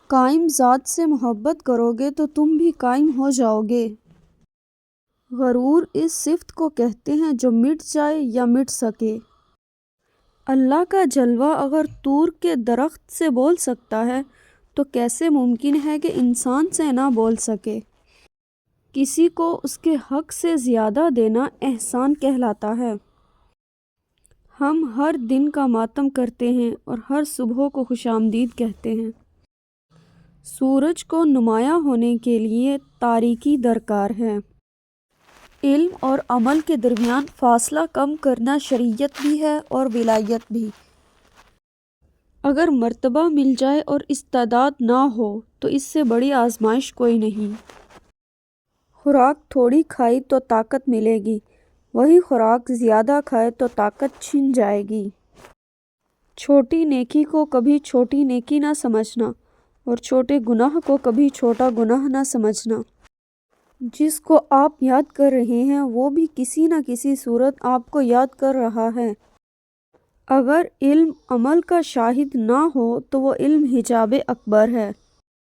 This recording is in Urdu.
قائم ذات سے محبت کرو گے تو تم بھی قائم ہو جاؤ گے۔ غرور اس صفت کو کہتے ہیں جو مٹ جائے یا مٹ سکے۔ اللہ کا جلوہ اگر طور کے درخت سے بول سکتا ہے تو کیسے ممکن ہے کہ انسان سے نہ بول سکے؟ کسی کو اس کے حق سے زیادہ دینا احسان کہلاتا ہے۔ ہم ہر دن کا ماتم کرتے ہیں اور ہر صبح کو خوش آمدید کہتے ہیں۔ سورج کو نمایاں ہونے کے لیے تاریکی درکار ہے۔ علم اور عمل کے درمیان فاصلہ کم کرنا شریعت بھی ہے اور ولایت بھی۔ اگر مرتبہ مل جائے اور استعداد نہ ہو تو اس سے بڑی آزمائش کوئی نہیں۔ خوراک تھوڑی کھائی تو طاقت ملے گی، وہی خوراک زیادہ کھائے تو طاقت چھن جائے گی۔ چھوٹی نیکی کو کبھی چھوٹی نیکی نہ سمجھنا اور چھوٹے گناہ کو کبھی چھوٹا گناہ نہ سمجھنا۔ جس کو آپ یاد کر رہے ہیں وہ بھی کسی نہ کسی صورت آپ کو یاد کر رہا ہے۔ اگر علم عمل کا شاہد نہ ہو تو وہ علم حجاب اکبر ہے۔